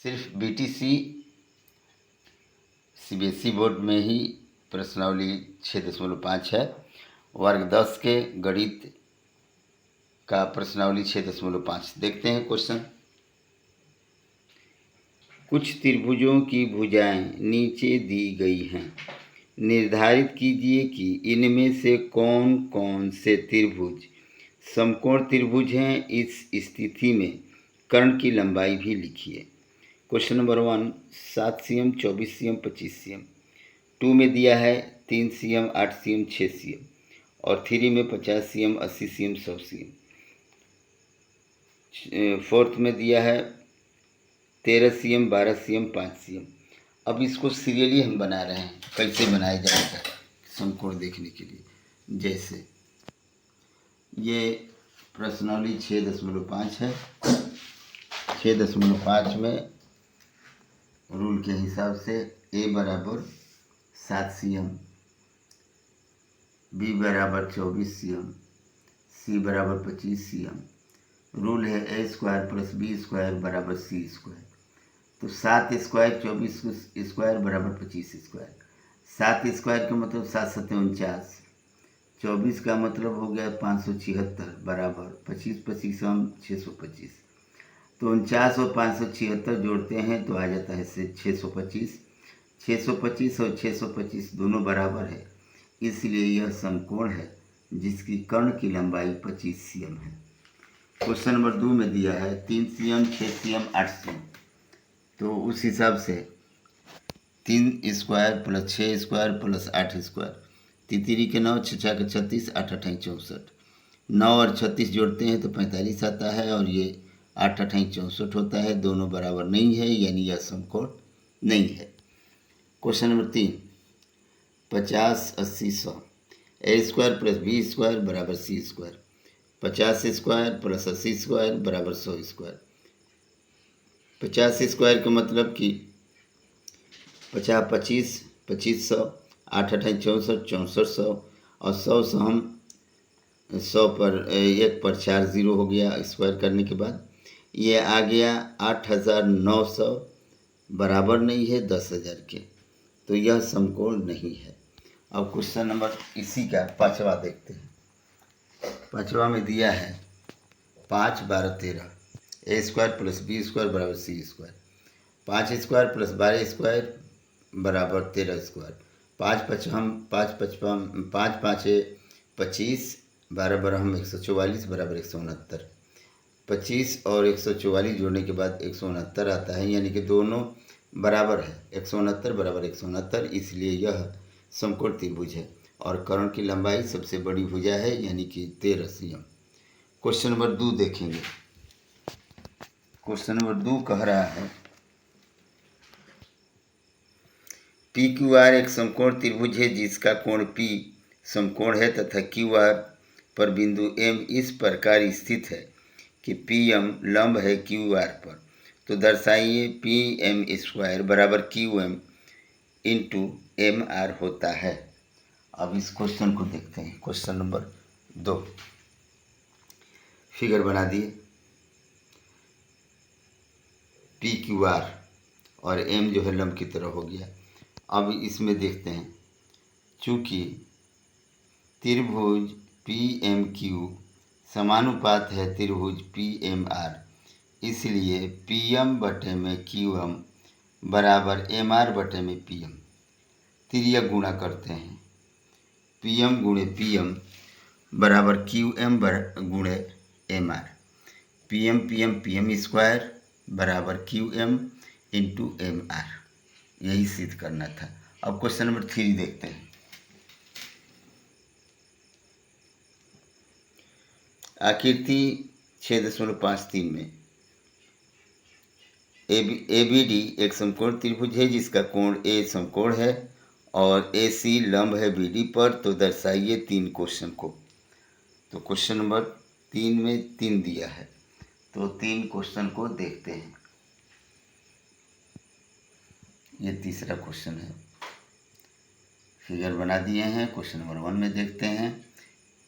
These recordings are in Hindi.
सिर्फ बीटीसी सीबीएसई बोर्ड में ही प्रश्नावली 6.5 है। वर्ग 10 के गणित का प्रश्नावली 6.5 देखते हैं क्वेश्चन। कुछ त्रिभुजों की भुजाएं नीचे दी गई हैं। निर्धारित कीजिए कि इनमें से कौन कौन से त्रिभुज समकोण त्रिभुज हैं। इस स्थिति में कर्ण की लंबाई भी लिखिए। Question number 1 7 cm 24 cm 25 cm। 2 में दिया है 3 cm 8 cm 6 cm और 3 में 50 cm 80 cm 100 cm। 4th में दिया है 13 cm 12 cm 5 cm। अब इसको सीरियली हम बना रहे हैं, कैसे बनाया जाएगा समकोण देखने के लिए। जैसे ये प्रश्नावली 6.5 है। 6.5 में रूल के हिसाब से a बराबर 7 cm, b बराबर 24 cm, c बराबर 25 cm। रूल है a square plus B square बराबर सी स्क्वायर। तो 7 स्क्वायर 24 स्क्वायर बराबर 25 स्क्वायर। 7 स्क्वायर का मतलब 7 7 49। 24 का मतलब हो गया 576 बराबर 25 25 625। तो 49 और 576 जोड़ते हैं तो आ जाता है 625। 625 और 625 दोनों बराबर है, इसलिए यह समकोण है जिसकी कर्ण की लंबाई 25 cm है। क्वेश्चन नंबर 2 में दिया है 3 cm 6 cm 8 cm। तो उस हिसाब से 3 square plus 6 square plus 8 square. 3 के 9 6 के 36 8 8 64। 9 और 36 जोड़ते हैं तो 45 आता है और ये 8 8 64 होता है। दोनों बराबर नहीं है, यानी यह समकोण नहीं है। Question number 3 50 80 100। ए स्क्वायर प्लस बी स्क्वायर बराबर C square. 50 square plus 80 square बराबर 100 स्क्वायर। 50 स्क्वायर का मतलब कि 50 25 2500 8 8 64 6400 और 100 से हम 100 पर 1 पर 4 0 हो गया स्क्वायर करने के बाद। ये आ गया 8900 बराबर नहीं है 10,000 के, तो यह समकोण नहीं है। अब क्वेश्चन नंबर इसी का 5वां देखते हैं। 5वां में दिया है 5 12 13। ए स्क्वायर प्लस बी स्क्वायर बराबर C square. 5 square plus 12 square बराबर 13 स्क्वायर। 5 5 25 12 बराबर 144 बराबर 169। 25 और 144 जोड़ने के बाद 169 आता है, यानी कि दोनों बराबर है। 169 बराबर 169, इसलिए यह समकोण त्रिभुज है और कर्ण की लंबाई सबसे बड़ी भुजा है, यानी कि 13 cm। क्वेश्चन नंबर 2 देखेंगे। क्वेश्चन नंबर 2 कह रहा है पी क्यू आर एक समकोण त्रिभुज है जिसका कोण P समकोण है तथा क्यू आर पर बिंदु M इस प्रकार स्थित है कि PM लंब है क्यू आर पर। तो दर्शाइए PM स्क्वायर बराबर QM इंटू MR होता है। अब इस क्वेश्चन को देखते हैं। क्वेश्चन नंबर 2 फिगर बना दिए। PQR और M जो है लंब की तरह हो गया। अब इसमें देखते हैं, चूँकि त्रिभुज PMQ समानुपात है त्रिभुज PMR, इसलिए PM बटे में QM बराबर MR बटे में PM। तिर्यक गुणा करते हैं। PM गुणे PM बराबर QM गुणे MR। PM स्क्वायर बराबर QM इंटू MR, यही सिद्ध करना था। अब क्वेश्चन नंबर 3 देखते हैं। आकृति 6.53 में ABD एक समकोण त्रिभुज है जिसका कोण A समकोण है और AC लंब है BD पर। तो दर्शाइए 3 क्वेश्चन को। तो क्वेश्चन नंबर 3 में 3 दिया है, तो 3 क्वेश्चन को देखते हैं। ये तीसरा क्वेश्चन है। फिगर बना दिए हैं। क्वेश्चन नंबर 1 में देखते हैं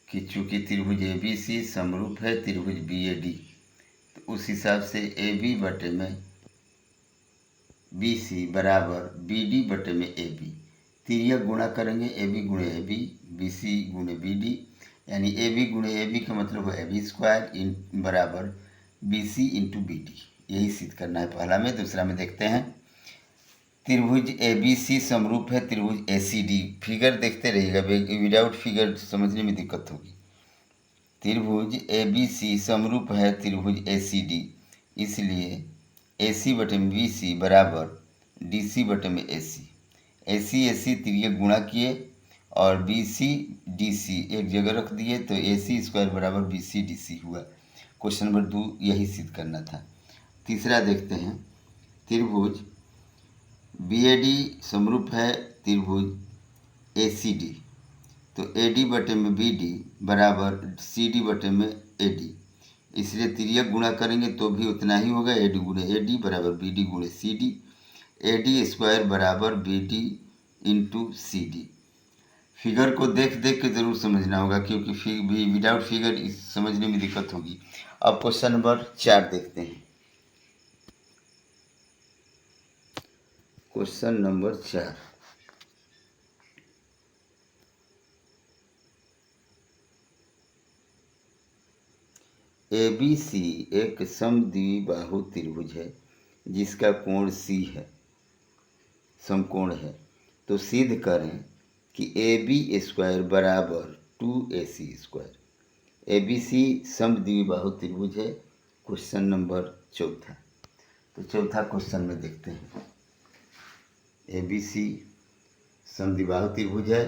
कि चूँकि त्रिभुज ABC समरूप है त्रिभुज BAD, तो उस हिसाब से AB बटे में बी सी बराबर बी डी बटे में ए बी। तिर्यक गुणा करेंगे ए बी गुणे ए बी सी गुणे बी डी, यानी ए बी गुणे ए बी का मतलब है ए बी स्क्वायर इन बराबर B C into B D. यही सिद्ध करना है पहला में। दूसरा में देखते हैं, त्रिभुज ए बी सी समरूप है त्रिभुज ए सी डी। फिगर देखते रहिएगा, विदाउट फिगर समझने में दिक्कत होगी। त्रिभुज ए बी सी समरूप है त्रिभुज ए सी डी, इसलिए ए सी बटे में बी सी बराबर डी सी बटे में ए सी तिर्यक गुणा किए और बी सी डी सी एक जगह रख दिए तो ए सी स्क्वायर बराबर बी सी डी सी हुआ। क्वेश्चन नंबर 2 यही सिद्ध करना था। तीसरा देखते हैं, त्रिभुज बी ए डी समरूप है त्रिभुज ए सी डी, तो ए डी बटे में बी डी बराबर सी डी बटे में ए डी, इसलिए तिर्यक गुणा करेंगे तो भी उतना ही होगा। ए डी गुणे ए डी बराबर बी डी गुणे C D, A D square बराबर B D into C D. Figure को देख देख के ज़रूर समझना होगा, क्योंकि विदाउट फिगर इस समझने में दिक्कत होगी। अब क्वेश्चन नंबर 4 देखते हैं। Question number 4, A B C एक समद्विबाहु त्रिभुज है जिसका कोण सी है, समकोण है। तो सिद्ध करें कि ए बी स्क्वायर बराबर 2AC स्क्वायर। ए बी सी समद्विबाहु त्रिभुज है। क्वेश्चन नंबर 4, तो चौथा क्वेश्चन में देखते हैं, ए बी सी समद्विबाहु त्रिभुज है,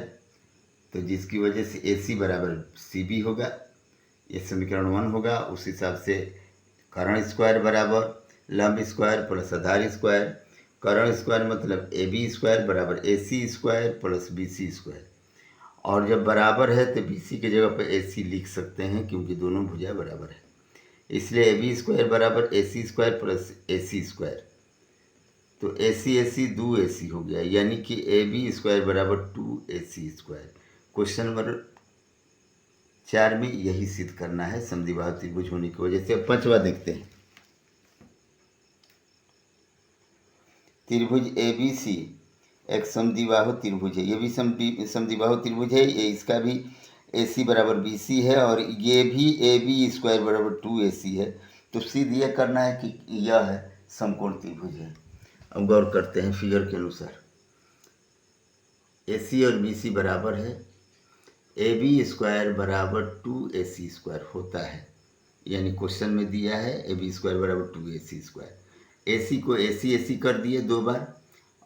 तो जिसकी वजह से ए सी बराबर सी बी होगा, ये समीकरण 1 होगा। उस हिसाब से कर्ण स्क्वायर बराबर लंब स्क्वायर प्लस आधार स्क्वायर। कर्ण स्क्वायर मतलब ए बी स्क्वायर बराबर A C square plus B C square, और जब बराबर है तो बी सी की जगह पर ए सी लिख सकते हैं, क्योंकि दोनों भुजा बराबर है। इसलिए ए बी स्क्वायर बराबर A C square plus A C square, तो ए सी 2AC हो गया, यानी कि ए बी स्क्वायर बराबर 2AC स्क्वायर। क्वेश्चन नंबर 4 में यही सिद्ध करना है समद्विबाहु त्रिभुज होने की वजह से। अब 5वां देखते हैं, त्रिभुज ए बी सी एक समद्विबाहु त्रिभुज है। ये भी समद्विबाहु त्रिभुज है। ये इसका भी ए सी बराबर बी सी है और ये भी ए बी स्क्वायर बराबर 2AC है। तो सिद्ध यह करना है कि यह है समकोण त्रिभुज है। अब गौर करते हैं फिगर के अनुसार, ए सी और बी सी बराबर है, ए बी स्क्वायर बराबर 2AC स्क्वायर होता है, यानी क्वेश्चन में दिया है ए बी स्क्वायर बराबर 2AC स्क्वायर। ए सी को ए सी कर दिए 2 बार,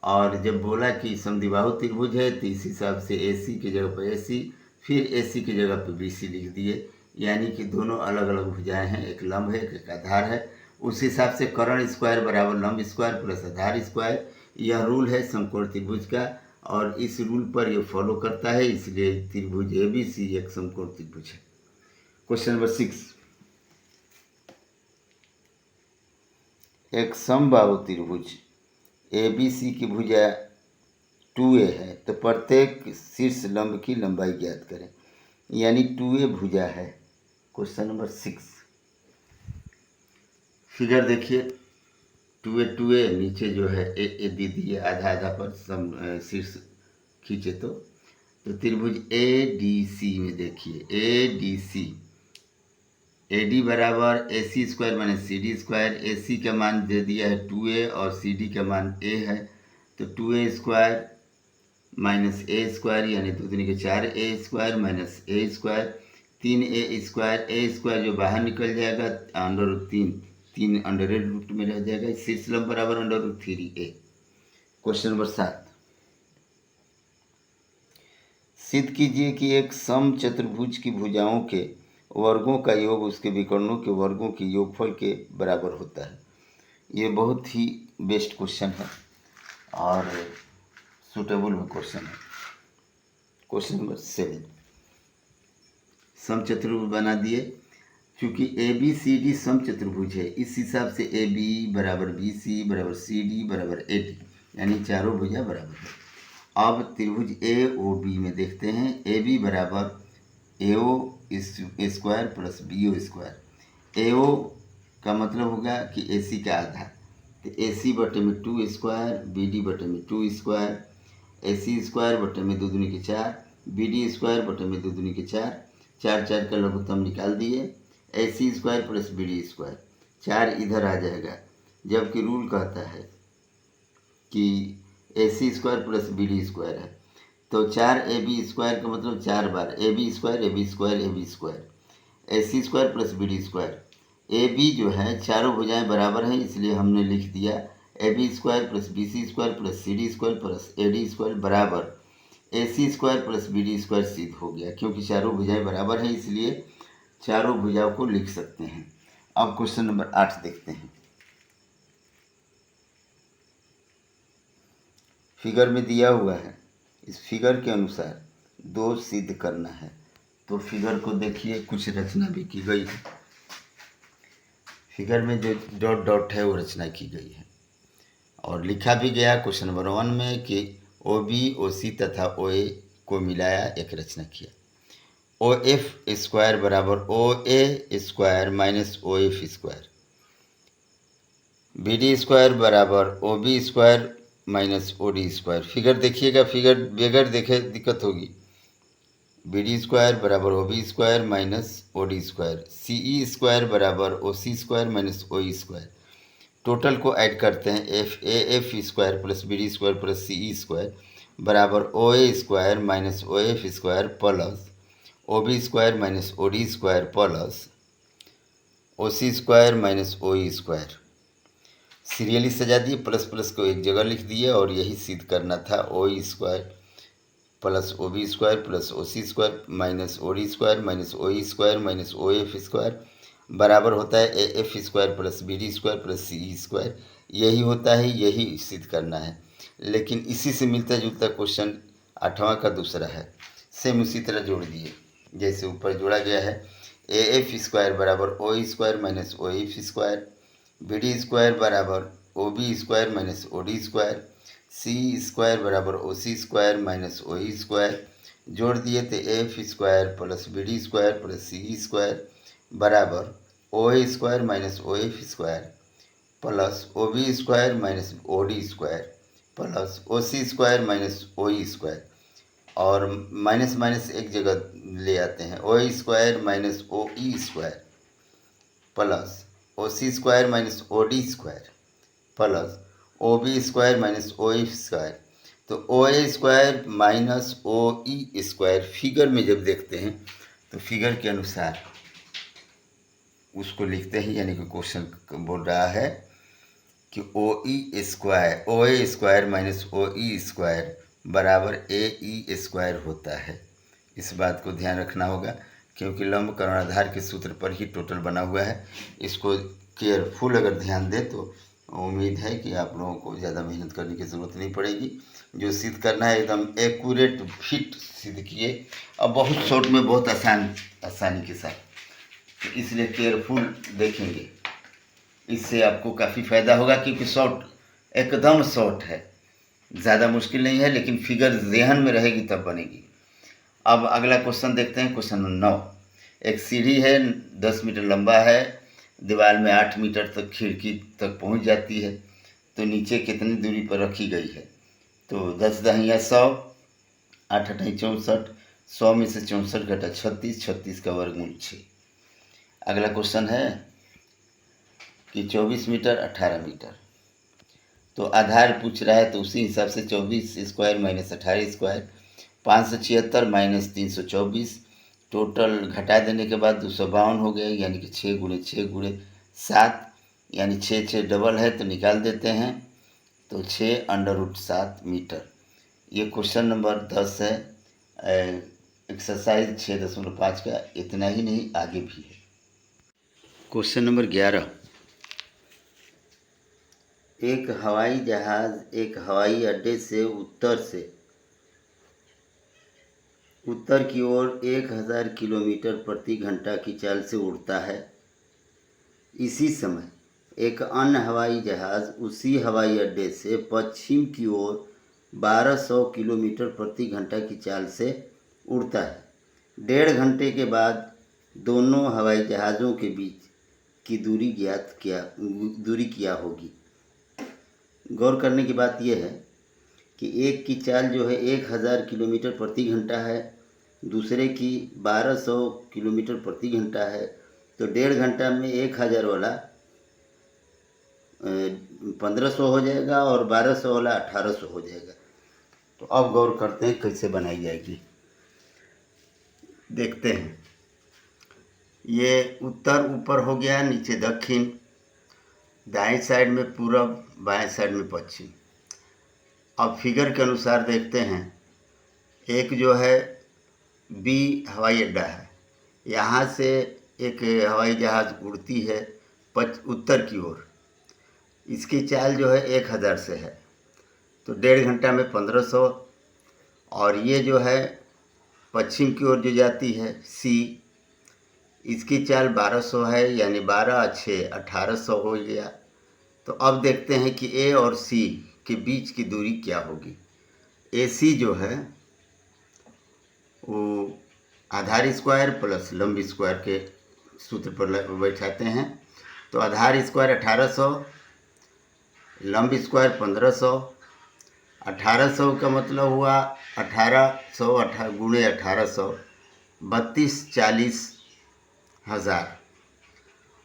और जब बोला कि समद्विबाहु त्रिभुज है तो इस हिसाब से ए सी की जगह पर ए सी, फिर ए सी की जगह पर बी सी लिख दिए, यानी कि दोनों अलग अलग भुजाएं हैं, एक लंब है एक आधार है। उस हिसाब से कर्ण स्क्वायर बराबर लंब स्क्वायर प्लस आधार स्क्वायर, यह रूल है समकोण त्रिभुज का, और इस रूल पर यह फॉलो करता है, इसलिए त्रिभुज ए बी सी एक समकोण त्रिभुज है। क्वेश्चन नंबर 6, एक समबाहु त्रिभुज ए बी सी की भुजा 2A है, तो प्रत्येक शीर्ष लंब की लंबाई ज्ञात करें, यानी 2A भुजा है। क्वेश्चन नंबर 6, फिगर देखिए, 2A नीचे जो है ए दे दिए आधा आधा पर शीर्ष खींचे तो त्रिभुज ए डी सी में देखिए, A D C, A D बराबर A C square minus C D square. A C का मान दे दिया है 2A और सी डी का मान ए है, तो 2A स्क्वायर माइनस ए स्क्वायर यानी 2 दूनी के 4A स्क्वायर माइनस ए स्क्वायर, 3A स्क्वायर। ए स्क्वायर जो बाहर निकल जाएगा √3 अंडर रूट में रह जाएगा, शीर्ष लंब बराबर √3A। क्वेश्चन नंबर 7, सिद्ध कीजिए कि एक सम चतुर्भुज की भुजाओं के वर्गों का योग उसके विकर्णों के वर्गों के योगफल के बराबर होता है। ये बहुत ही बेस्ट क्वेश्चन है और सूटेबल भी क्वेश्चन है। क्वेश्चन नंबर 7, सम चतुर्भुज बना दिए, क्योंकि ए बी सी डी सम चतुर्भुज है, इस हिसाब से ए बी बराबर बी सी बराबर सी डी बराबर ए डी, यानी चारों भुजा बराबर है। अब त्रिभुज ए ओ बी में देखते हैं, ए बी बराबर A O square plus B O square. A O का मतलब होगा कि ए सी का आधा, तो AC बटे में 2 स्क्वायर, BD बटे में 2 स्क्वायर, AC स्क्वायर बटे में 2 दूनी के 4, BD स्क्वायर बटे में 2 दूनी के 4, 4 4 का लघुत्तम निकाल दिए, AC square plus BD square, 4 इधर आ जाएगा, जबकि रूल कहता है कि AC square plus BD square है। तो 4AB स्क्वायर का मतलब 4 बार AB square AB square AB square, AC square plus BD square. AB जो है चारों भुजाएं बराबर हैं, इसलिए हमने लिख दिया AB square plus BC square plus CD square plus AD square बराबर AC square plus BD square सिद्ध हो गया। क्योंकि चारों भुजाएं बराबर हैं इसलिए चारों भुजाओं को लिख सकते हैं। अब क्वेश्चन नंबर 8 देखते हैं। फिगर में दिया हुआ है, इस फिगर के अनुसार 2 सिद्ध करना है। तो फिगर को देखिए, कुछ रचना भी की गई है। फिगर में जो डॉट डॉट है वो रचना की गई है और लिखा भी गया क्वेश्चन नंबर 1 में कि OB OC तथा OA को मिलाया एक रचना किया। OF स्क्वायर बराबर OA square minus OF square, BD square बराबर OB square minus OD square. Figure देखिएगा, फिगर बगैर देखे दिक्कत होगी। BD स्क्वायर बराबर OB square minus OD square, CE square बराबर OC square minus OE square. Total को ऐड करते हैं, AF square plus BD square plus CE square बराबर OA square minus OF square plus OB square minus OD square plus OC square minus OE square. Serially सजा दिए, प्लस प्लस को एक जगह लिख दिए और यही सिद्ध करना था। OE square plus OB square plus OC square minus OD square minus OE square minus OF square बराबर होता है AF square plus BD square plus CE square. यही होता है, यही सिद्ध करना है। लेकिन इसी से मिलता जुलता क्वेश्चन 8वां का दूसरा है, सेम उसी तरह जोड़ दिए जैसे ऊपर जोड़ा गया है। AF स्क्वायर बराबर OE square minus OF square, BD square बराबर OB square minus OD square, CE square बराबर OC square minus OE square जोड़ दिए तो AF square plus BD square plus CE square बराबर OA square minus OF square plus OB square minus OD square plus OC square minus OE square. और माइनस माइनस एक जगह ले आते हैं, OA square minus OE square plus OC square minus OD square plus OB square minus OF square. तो OA square minus OE square figure में जब देखते हैं तो फिगर के अनुसार उसको लिखते हैं, यानी कि क्वेश्चन बोल रहा है कि OE square OA square minus OE square बराबर AE स्क्वायर होता है। इस बात को ध्यान रखना होगा क्योंकि लंब कर्णाधार के सूत्र पर ही टोटल बना हुआ है। इसको केयरफुल अगर ध्यान दें तो उम्मीद है कि आप लोगों को ज़्यादा मेहनत करने की ज़रूरत नहीं पड़ेगी। जो सिद्ध करना है एकदम एक्यूरेट फिट सिद्ध किए और बहुत शॉर्ट में, बहुत आसानी के साथ। तो इसलिए केयरफुल देखेंगे, इससे आपको काफ़ी फ़ायदा होगा क्योंकि शॉर्ट एकदम शॉर्ट है, ज़्यादा मुश्किल नहीं है, लेकिन फिगर ज़हन में रहेगी तब बनेगी। अब अगला क्वेश्चन देखते हैं, क्वेश्चन नंबर 9। एक सीढ़ी है, 10 मीटर लंबा है, दीवार में 8 मीटर तक खिड़की तक पहुंच जाती है, तो नीचे कितनी दूरी पर रखी गई है? तो 10 दहिया 100, 8 अठाई 64, 100 में से 64 घटा 36, 36 का वर्गमूल 6। अगला क्वेश्चन है कि 24 मीटर 18 मीटर, तो आधार पूछ रहा है, तो उसी हिसाब से 24 square minus 18 square 576 minus 324, total घटा देने के बाद 252 हो गया, यानी कि 6 गुणे 6 गुणे 7, यानी 6 6 डबल है तो निकाल देते हैं, तो 6√7 मीटर। ये क्वेश्चन नंबर 10 है, एक्सरसाइज 6.5 का। इतना ही नहीं, आगे भी है। Question number 11। एक हवाई जहाज़ एक हवाई अड्डे से उत्तर की ओर 1000 किलोमीटर प्रति घंटा की चाल से उड़ता है। इसी समय एक अन्य हवाई जहाज़ उसी हवाई अड्डे से पश्चिम की ओर 1200 किलोमीटर प्रति घंटा की चाल से उड़ता है। 1.5 घंटे के बाद दोनों हवाई जहाज़ों के बीच की दूरी क्या होगी? गौर करने की बात यह है कि एक की चाल जो है 1000 किलोमीटर प्रति घंटा है, दूसरे की 1200 किलोमीटर प्रति घंटा है। तो 1.5 घंटा में 1000 वाला 1500 हो जाएगा और 1200 वाला 1800 हो जाएगा। तो अब गौर करते हैं कैसे बनाई जाएगी। देखते हैं, ये उत्तर ऊपर हो गया, नीचे दक्षिण, दाएं साइड में पूरब, बाएं साइड में पश्चिम। अब फिगर के अनुसार देखते हैं, एक जो है बी हवाई अड्डा है, यहाँ से एक हवाई जहाज़ उड़ती है उत्तर की ओर, इसकी चाल जो है 1000 से है, तो 1.5 घंटा में 1500। और ये जो है पश्चिम की ओर जो जाती है सी, इसकी चाल 1200 है, यानी 12 × 6 1800 हो गया। तो अब देखते हैं कि ए और सी के बीच की दूरी क्या होगी। ए सी जो है वो आधार स्क्वायर प्लस लंब स्क्वायर के सूत्र पर बैठाते हैं। तो आधार स्क्वायर 1800, लंब स्क्वायर 1500। 1800 का मतलब हुआ 1800 गुणे 1800 32 40 हज़ार,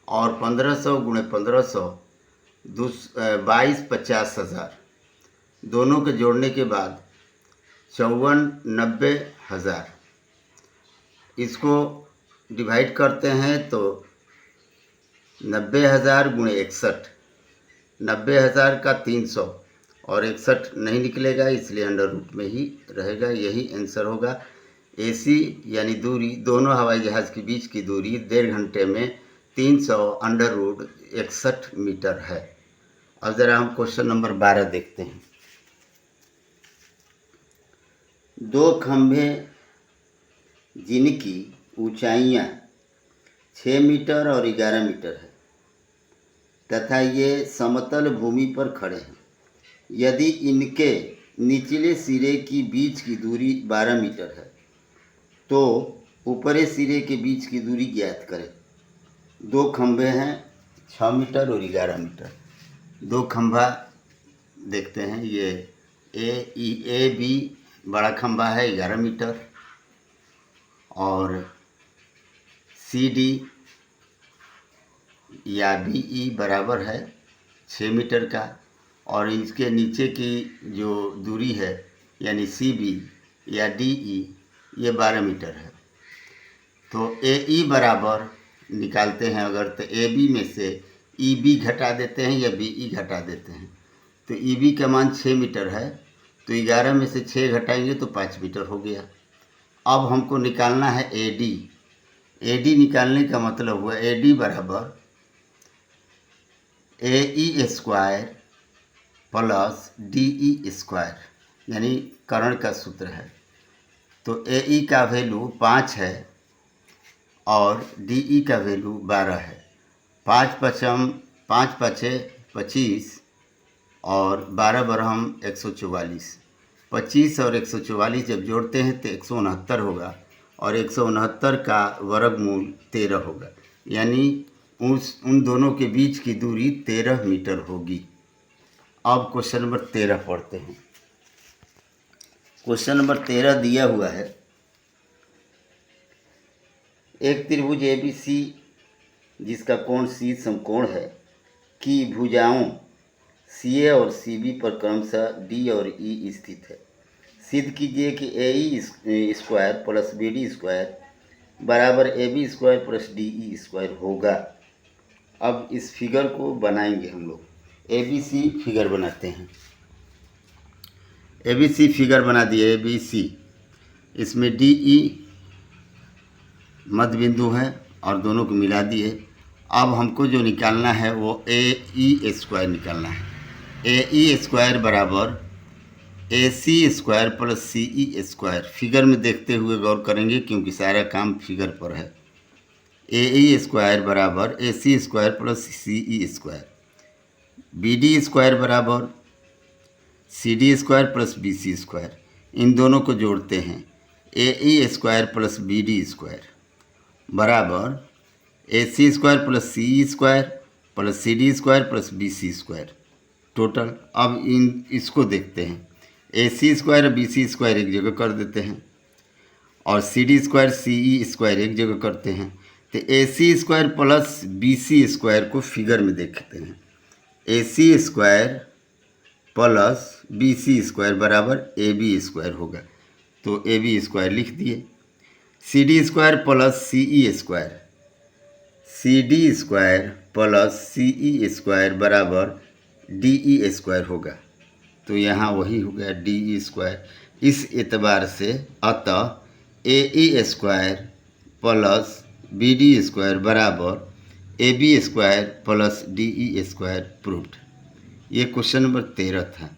और 1500 गुणे 1500 22 50 हज़ार। दोनों के जोड़ने के बाद 54 90 हज़ार। इसको डिवाइड करते हैं तो 90,000 गुणे 61, 90,000 का 300 और 61 नहीं निकलेगा, इसलिए अंडर रूट में ही रहेगा। यही आंसर होगा। एसी यानी दूरी, दोनों हवाई जहाज़ के बीच की दूरी 1.5 घंटे में 300 अंडर रूट 61 मीटर है। अब ज़रा हम क्वेश्चन नंबर 12 देखते हैं। दो खंभे जिनकी ऊंचाइयां 6 मीटर और 11 मीटर है तथा ये समतल भूमि पर खड़े हैं। यदि इनके निचले सिरे की बीच की दूरी 12 मीटर है तो ऊपरी सिरे के बीच की दूरी ज्ञात करें। दो खंभे हैं 6 मीटर और 11 मीटर। दो खंभा देखते हैं, ये ए बी बड़ा खंभा है 11 मीटर, और सी डी या बी ई बराबर है 6 मीटर का, और इसके नीचे की जो दूरी है यानी सी बी या डी ई ये 12 मीटर है। तो ए ई बराबर निकालते हैं अगर, तो ए बी में से ई बी घटा देते हैं या बी ई घटा देते हैं। तो ई बी का मान 6 मीटर है, तो 11 में से 6 घटाएंगे तो 5 मीटर हो गया। अब हमको निकालना है ए डी। ए डी निकालने का मतलब हुआ ए डी बराबर A E square plus D E square, यानी कर्ण का सूत्र है। तो ए ई का वैल्यू 5 है और डी ई का वैल्यू 12 है। 5 पचे 25 और 12 बरहम 144। 25 और 144 जब जोड़ते हैं तो 169 होगा, और 169 का वर्गमूल 13 होगा, यानी उन दोनों के बीच की दूरी 13 मीटर होगी। अब क्वेश्चन नंबर 13 पढ़ते हैं। क्वेश्चन नंबर 13 दिया हुआ है, एक त्रिभुज ABC जिसका कोण C समकोण है की भुजाओं CA और CB पर क्रमशः D और E स्थित है। सिद्ध कीजिए कि AE square plus BD square बराबर AB square plus DE square होगा। अब इस फिगर को बनाएंगे हम लोग। ABC फिगर बनाते हैं। ABC फिगर बना दिए ABC। इसमें DE मध्य बिंदु है और दोनों को मिला दिए। अब हमको जो निकालना है वो AE स्क्वायर निकालना है। AE स्क्वायर बराबर AC square plus CE square. Figure में देखते हुए गौर करेंगे क्योंकि सारा काम फिगर पर है। AE स्क्वायर बराबर AC square plus CE square. BD square बराबर CD square plus BC square. इन दोनों को जोड़ते हैं। AE square plus BD square बराबर AC square plus CE square plus CD square plus BC square. Total. अब इसको देखते हैं, ए सी स्क्वायर और बी सी स्क्वायर एक जगह कर देते हैं और C D square C E square एक जगह करते हैं। तो ए C square plus B C square को फिगर में देखते हैं। A C square plus B C square बराबर ए बी स्क्वायर होगा, तो ए बी स्क्वायर लिख दिए। C D square plus C E square, C D square plus C E square बराबर डी ई स्क्वायर होगा, तो यहाँ वही हो गया डी ई स्क्वायर। इस एतबार से अतः A E square plus B D square बराबर A B square plus D E square proved. ये क्वेश्चन नंबर 13 था।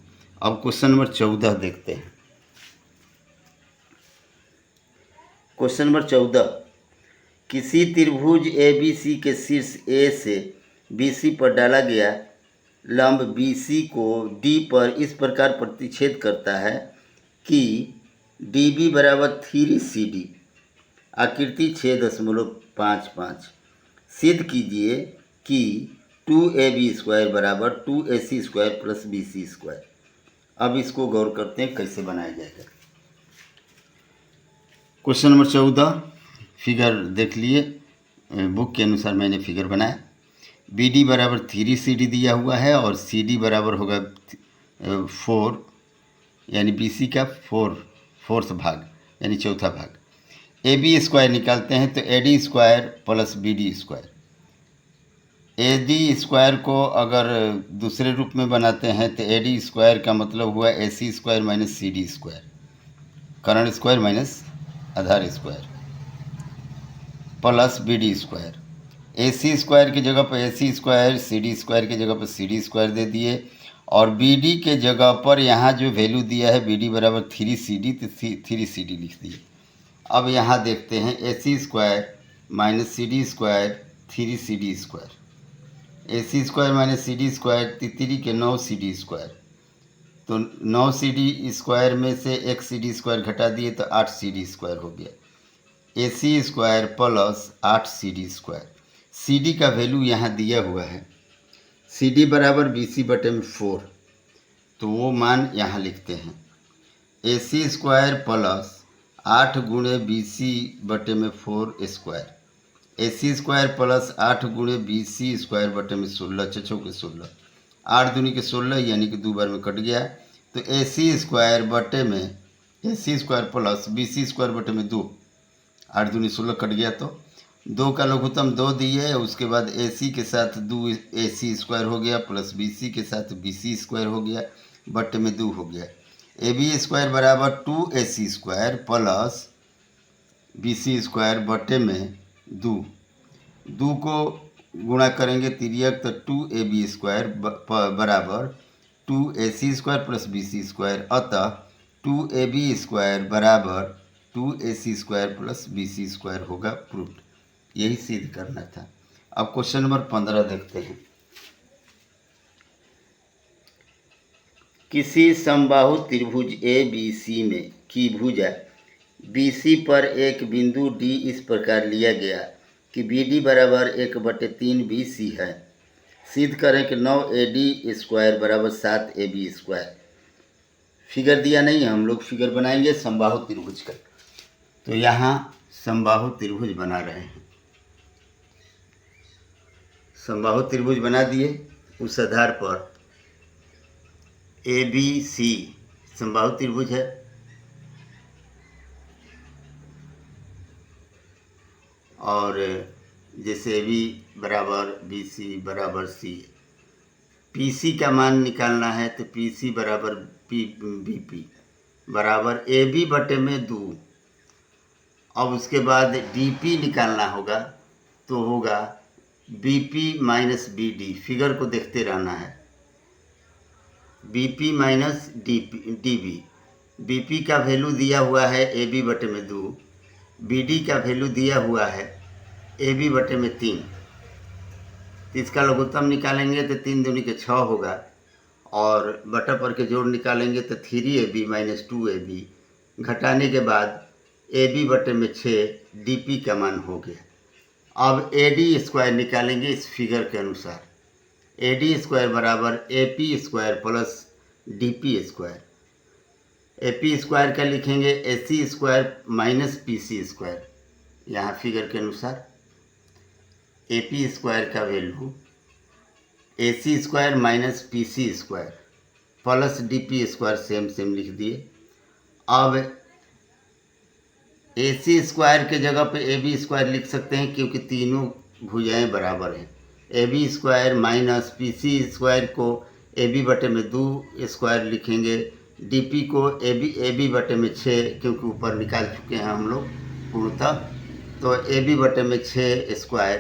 अब क्वेश्चन नंबर 14 देखते हैं। क्वेश्चन नंबर 14, किसी त्रिभुज ए बी सी के शीर्ष ए से बी सी पर डाला गया लंब बी सी को डी पर इस प्रकार प्रतिच्छेद करता है कि डी बी बराबर 3 सी डी, आकृति 6.55। सिद्ध कीजिए कि 2ab स्क्वायर बराबर 2ac square plus bc square. अब इसको गौर करते हैं कैसे बनाया जाएगा। क्वेश्चन नंबर 14 फिगर देख लिए, बुक के अनुसार मैंने फिगर बनाया। बी डी बराबर 3cd दिया हुआ है और सी डी बराबर होगा 4, यानी बी सी का फोर्थ भाग यानी चौथा भाग। ए बी स्क्वायर निकालते हैं तो A D square plus B D square. A D square को अगर दूसरे रूप में बनाते हैं तो ए डी स्क्वायर का मतलब हुआ A C square minus C D square, कर्ण स्क्वायर माइनस आधार square plus B D square. A C square की जगह पर A C square, C D square की जगह पर सी डी स्क्वायर दे दिए और बी डी के जगह पर यहाँ जो वैल्यू दिया है बी डी बराबर 3cd तो 3cd लिख दिए। अब यहाँ देखते हैं A C square minus C D square 3cd square, A C square minus C D square 3 के 9cd स्क्वायर, तो 9cd स्क्वायर में से 1cd स्क्वायर घटा दिए तो 8cd स्क्वायर हो गया। A C square plus 8cd square. C D का वैल्यू यहाँ दिया हुआ है, सी डी बराबर बी सी बटे में 4, तो वो मान यहाँ लिखते हैं। ए सी स्क्वायर प्लस 8 गुणे बी सी बटे में 4 square, A C square plus 8 गुणे बी सी स्क्वायर बटे में 16, 6 के 16, 8 दूनी के 16 यानी कि 2 बार में कट गया। तो ए सी स्क्वायर बटे में A C square plus B C square बटे में 2, 8 दूनी 16 कट गया, तो 2 का लघुत्तम 2 दिए, उसके बाद ए सी के साथ 2 ए सी स्क्वायर हो गया प्लस बी सी के साथ बी सी स्क्वायर हो गया बटे में 2 हो गया। ए बी स्क्वायर बराबर 2 A C square plus B C square बटे में 2, 2 को गुणा करेंगे तिर्यक तो 2 ए बी स्क्वायर बराबर 2 A C square plus B C square, अतः 2 ए बी स्क्वायर बराबर 2 A C square plus B C square होगा प्रूव्ड। यही सिद्ध करना था। अब क्वेश्चन नंबर 15 देखते हैं। किसी समबाहु त्रिभुज ए बी सी में की भुजा बी सी पर एक बिंदु डी इस प्रकार लिया गया कि बी डी बराबर 1/3 बी सी है। सिद्ध करें कि 9 ए डी स्क्वायर बराबर 7 ए बी स्क्वायर। फिगर दिया नहीं है, हम लोग फिगर बनाएंगे समबाहु त्रिभुज का। तो यहाँ समबाहु त्रिभुज बना रहे हैं। समबाहु त्रिभुज बना दिए, उस आधार पर ए बी सी समबाहु त्रिभुज है और जैसे ए बी बराबर बी सी बराबर सी, पी सी का मान निकालना है तो पी सी बराबर बी पी बराबर ए बी बटे में 2। अब उसके बाद डी पी निकालना होगा तो होगा B P minus B D. Figure को देखते रहना है, B P minus D B. B P का वैल्यू दिया हुआ है ए बी बटे में 2, बी डी का वैल्यू दिया हुआ है ए बी बटे में 3। तो इसका लघुत्तम निकालेंगे तो 3 दूनी के 6 होगा और बटा पर के जोड़ निकालेंगे तो 3ab माइनस 2ab, घटाने के बाद ए बी बटे में 6 डी पी का मान हो गया। अब ए डी स्क्वायर निकालेंगे इस फिगर के अनुसार। AD स्क्वायर बराबर AP square plus DP square. AP square का लिखेंगे AC square minus PC square. यहाँ फिगर के अनुसार AP स्क्वायर का value AC square minus PC square plus DP square same लिख दिए। अब AC स्क्वायर के जगह पे AB स्क्वायर लिख सकते हैं क्योंकि तीनों भुजाएं बराबर हैं। AB square minus PC square को AB बटे में 2 स्क्वायर लिखेंगे। DP को AB बटे में 6 क्योंकि ऊपर निकाल चुके हैं हम लोग पूर्णतः, तो AB बटे में 6 square.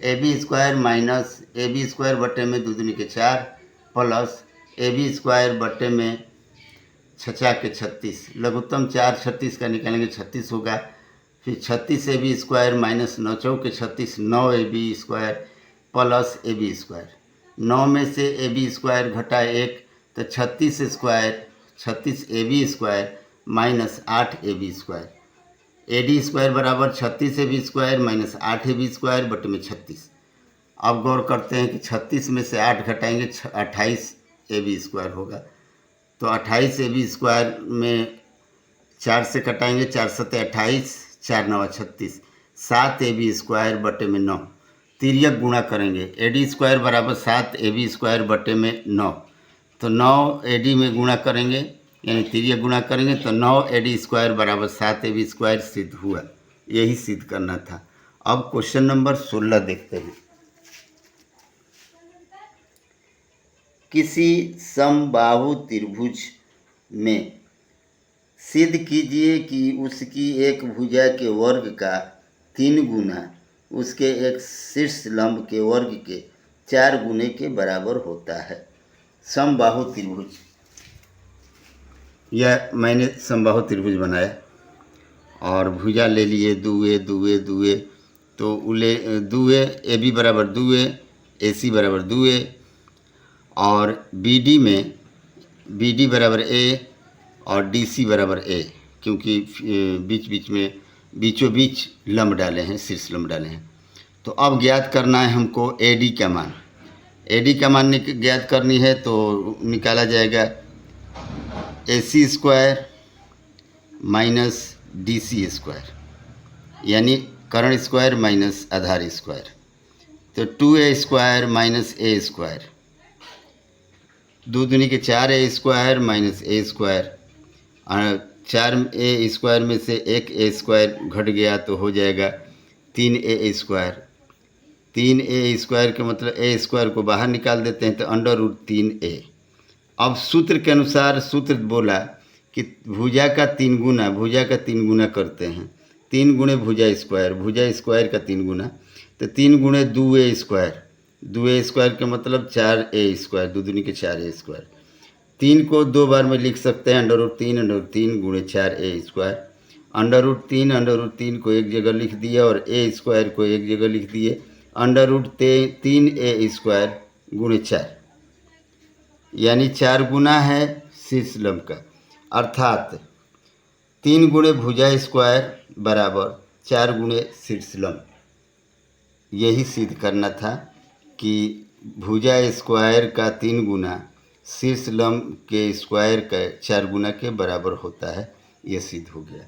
AB square minus AB square बटे में 2 दूनी के 4 प्लस AB स्क्वायर बटे में 6 के 36, लघुत्तम 4 36 का निकालेंगे 36 होगा। फिर 36 AB स्क्वायर माइनस 9 चौके 36 9 AB square plus AB square. 9 में से AB स्क्वायर घटा 1 तो 36 square 36 AB square minus 8 AB square. AD square बराबर 36 AB square minus 8 AB square बटे में 36। अब गौर करते हैं कि 36 में से 8 घटाएंगे 28 AB स्क्वायर होगा। तो 28 AB स्क्वायर में 4 से कटाएंगे 4 सत्ते 28 4 9 36 7 AB स्क्वायर बटे में 9। तिर्यक गुणा करेंगे AD स्क्वायर बराबर 7 AB स्क्वायर बटे में 9, तो 9 AD में गुणा करेंगे यानी तिर्यक गुणा करेंगे तो 9 AD स्क्वायर बराबर 7 AB स्क्वायर सिद्ध हुआ। यही सिद्ध करना था। अब क्वेश्चन नंबर 16 देखते हैं। किसी समबाहु त्रिभुज में सिद्ध कीजिए कि उसकी एक भुजा के वर्ग का 3 गुना उसके एक शीर्ष लंब के वर्ग के 4 गुने के बराबर होता है। समबाहु त्रिभुज, यह मैंने समबाहु त्रिभुज बनाया और भुजा ले लिए दुए, तो उले दुए AB बराबर दुए, AC बराबर दुए और BD में BD बराबर A और DC बराबर A, क्योंकि बीचों बीच लंब डाले हैं, शीर्ष लंब डाले हैं। तो अब ज्ञात करना है हमको AD का मान। AD का मान ज्ञात करनी है तो निकाला जाएगा AC square minus DC square यानी कर्ण स्क्वायर माइनस आधार स्क्वायर, तो 2A square minus A square, 2 दूनी के 4A square minus A square, 4A square में से 1A स्क्वायर घट गया तो हो जाएगा 3A स्क्वायर। 3A स्क्वायर के मतलब A स्क्वायर को बाहर निकाल देते हैं तो √3A। अब सूत्र के अनुसार सूत्र बोला कि भुजा का 3 गुना करते हैं। 3 गुणे भुजा स्क्वायर का 3 गुना, तो 3 गुणे 2A स्क्वायर के मतलब 4A स्क्वायर, 2 दूनी के 4A स्क्वायर। 3 को 2 बार में लिख सकते हैं √3 गुणे 4A स्क्वायर। √3 को एक जगह लिख दिया और A स्क्वायर को एक जगह लिख दिए। √3A स्क्वायर गुणे 4 यानी 4 गुना है शीर्ष लंब का, अर्थात 3 गुणे भुजा स्क्वायर बराबर 4 गुणे शीर्ष लंब। यही सिद्ध करना था कि भुजा स्क्वायर का 3 गुना शीर्ष लंब के स्क्वायर का 4 गुना के बराबर होता है। यह सिद्ध हो गया।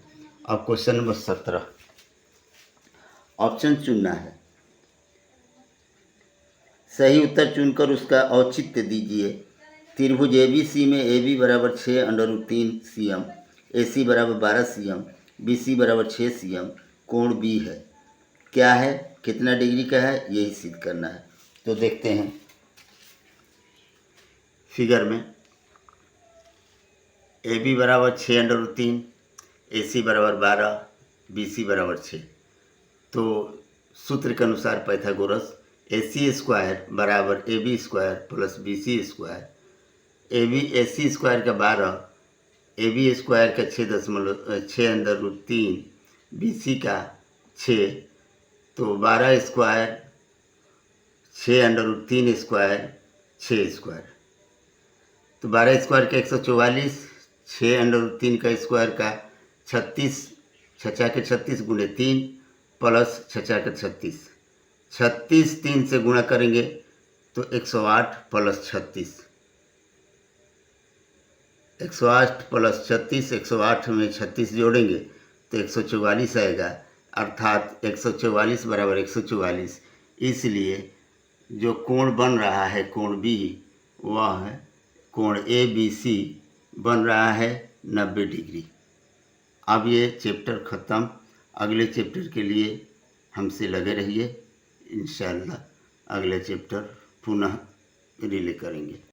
अब क्वेश्चन नंबर 17, ऑप्शन चुनना है। सही उत्तर चुनकर उसका औचित्य दीजिए। त्रिभुज ABC में AB बराबर 6 √3 cm, AC बराबर 12 cm, BC बराबर 6 cm, कोण B है। क्या है, कितना डिग्री का है, यही सिद्ध करना है। तो देखते हैं फिगर में। AB बराबर 6 √3, AC बराबर 12, BC बराबर 6। तो सूत्र के अनुसार पाइथागोरस AC स्क्वायर बराबर AB square plus BC square, AC square का 12, AB स्क्वायर का 6 √3, BC का 6, तो 12 स्क्वायर 6 √3 स्क्वायर 6 स्क्वायर, तो 12 स्क्वायर का 144, 6 √3 का स्क्वायर का 36, 6 के 36 गुणे 3 प्लस 6 के 36, 36 3 से गुणा करेंगे तो 108 प्लस 36, 108 प्लस 36, 108 में 36 जोड़ेंगे तो 144 आएगा, अर्थात 144 बराबर 144। इसलिए जो कोण बन रहा है कोण बी, वह है कोण ABC बन रहा है 90 डिग्री। अब ये चैप्टर ख़त्म। अगले चैप्टर के लिए हमसे लगे रहिए, इंशाअल्लाह अगले चैप्टर पुनः रिले करेंगे।